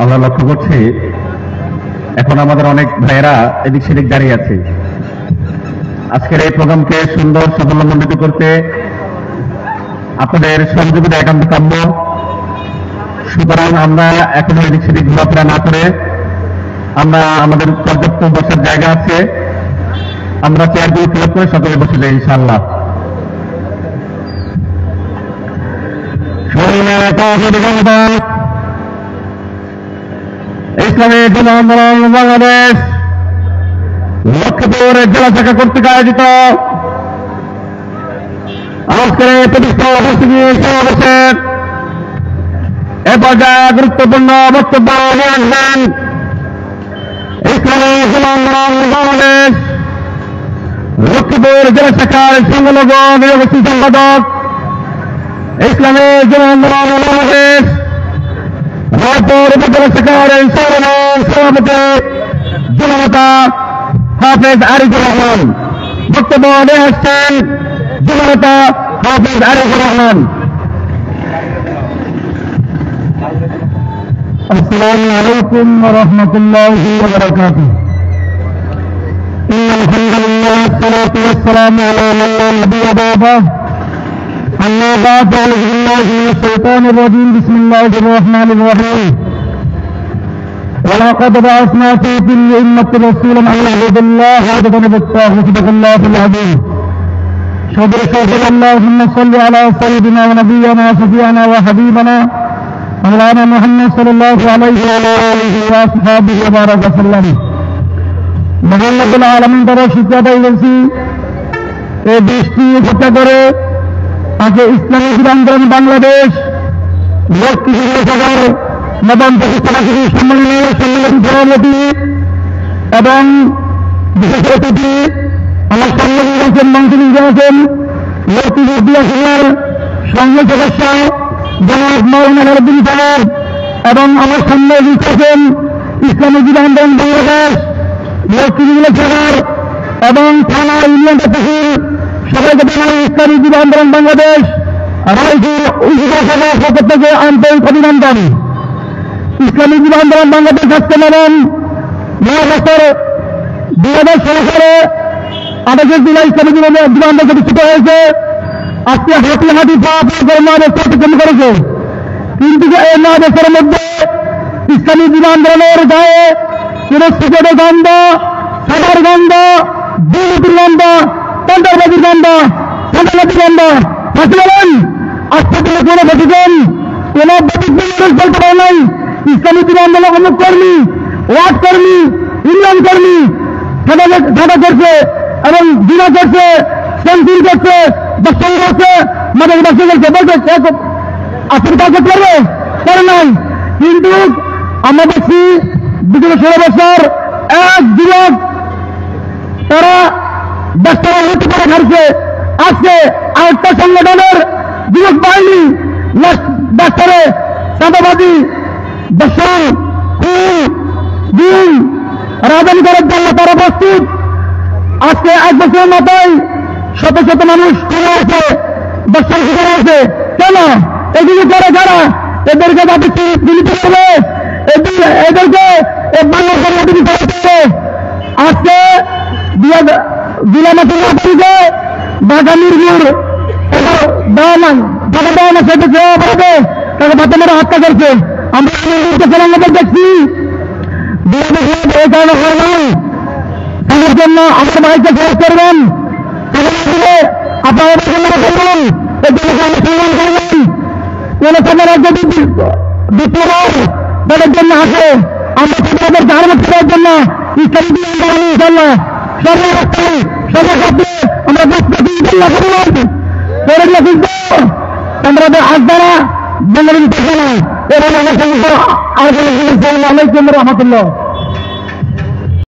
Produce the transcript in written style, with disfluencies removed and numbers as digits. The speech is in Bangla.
আমরা লক্ষ্য করছি এখন আমাদের অনেক ভাইয়েরা এদিক সেদিক দাঁড়িয়ে আছে। আজকের এই প্রোগ্রামকে সুন্দর সাফল্যমণ্ডিত করতে আপনাদের সহযোগিতা একান্ত কাম্য। সুতরাং আমরা এখন এদিক সেদিক ঘোরাফেরা না করে আমরা আমাদের পর্যাপ্ত বসার জায়গা আছে, আমরা চেয়ারগুলো ফিল আপ করে সকলে বসে যাই ইনশাআল্লাহ। ইসলামী জন আন্দোলন বাংলাদেশ লক্ষ্মীপুর জেলা শাখা কর্তৃক আয়োজিত আজকের এই প্রতিষ্ঠা সমাবেশের এ পর্যায়ে গুরুত্বপূর্ণ বক্তব্য নিয়ে আসবেন ইসলামী জন আন্দোলন বাংলাদেশ লক্ষ্মীপুর জেলা শাখার সংখ্যালঘু নিরবস্থিত সম্পাদক ইসলামী জন আন্দোলন বাংলাদেশ রায়পুর উপজেলা শাখার সভাপতি জননেতা হাফেজ আরিফুর রহমান। বক্তব্য নিয়ে আসছেন জননেতা হাফেজ আরিফুর রহমান। আসসালামু আলাইকুম ওয়া রাহমাতুল্লাহি ওয়া বারাকাতুহু। ইন্নাল হামদুলিল্লাহ ওয়াসসালাতু ওয়াসসালামু আলা মান লা নাবিয়্যা বা'দাহু। أما بعد أعوذ بالله من الشيطان الرجيم بسم الله الرحمن الرحيم ولقد بعثنا في كل أمة رسولا أن اعبدوا الله واجتنبوا الطاغوت صدق الله العظيم. صدر اللهم صل على سيدنا ونبينا وشفيعنا وحبيبنا مولانا محمد صلى الله عليه وعلى آله وأصحابه وبارك وسلم. মহান রব্বুল আলামিন দ্বারা শিক্ষা পাই বলছি এই দৃষ্টি হত্যা করে আগে ইসলামী যুব আন্দোলন বাংলাদেশ লক্ষ্মীপুর জেলার নবম প্রতিষ্ঠাবার্ষিকী সম্মেলনের সম্মেলন সভাপতি এবং বিশেষ অতিথি আমার সম্মেলন মন্ত্রী আছেন লক্ষ্মীপুর জেলার সংসদ সদস্য জনাব মাওলানা নরুদ্দিন সাহেব এবং আমার সামনে আছেন ইসলামী যুব আন্দোলন বাংলাদেশ লক্ষ্মীপুর জেলার এবং থানা ইউনিয়ন তহসিল সবাইকে জানাই ইসলামী যুব আন্দোলন বাংলাদেশ রায়পুর উপজেলা পক্ষ থেকে আন্তরিক অভিনন্দন। ইসলামী যুব আন্দোলন বাংলাদেশ আজকে মানেন 9 বছর 2016 সালে 28 জুলাই ইসলামী যুব আন্দোলন প্রতিষ্ঠিত হয়েছে। আজকে হাঁটি হাঁটি পা করে 9 বছর অতিক্রম করেছে, কিন্তু এই 9 বছরের মধ্যে ইসলামী যুব আন্দোলনের গায়ে কোন সিগারেটের গন্ধ, সাদার গন্ধ, দুর্নীতির গন্ধ, তন্ত্রবাদীর গন্ধ, সন্ত্রাসবাদীর গন্ধ ফাঁসি বলেন আজকে কোনো কোনো ব্যতিক্রম কোন ব্যতিক্রম বলতে পারে নাই। ইসলামী যুব আন্দোলন অমুক কর্মী, ওয়ার্ড কর্মী, ইউনিয়ন কর্মী সাদা করছে এবং জিনা করছে, সেন্সিল করছে, দর্শন করছে, মাদক দর্শন করছে, বলছে আসলে কাজ করতে পারবে করে নাই। কিন্তু আমরা দেখছি বিগত 16 বছর এক যুবক তারা ব্যস্তরা হতে পারে ঘাটছে। আজকে আরেকটা সংগঠনের যুবক বাহিনী ব্যস্তরে চাঁদাবাদী দর্শন দিন রাজধানী করার জন্য তারা প্রস্তুত। আজকে 1 বছরের মাথায় শত শত মানুষ খুলে আছে, দর্শন শিকার আছে। কেন এগুলি করে যারা এদেরকে যাতে দিতে হবে, এদেরকে বাংলাদেশে আজকে জিলা মাটিতে ঢাকা মিরপুর তাকে ভাতে মেরে হত্যা করছে। আমরা দেখছি এই কারণে তাদের জন্য আমাদের ভাইকে খরচ করবেন, আপনারা করবেন, সম্মান করবেন। কোন সময় যদি বিপ্লব তাদের জন্য আসে আমরা তাদের ধারণ করার জন্য ইসলামী ইনশাল্লাহ সর্বক্ষেত্রে আমরা আসদারা বাংলাদেশ রহমতুল্লাহ।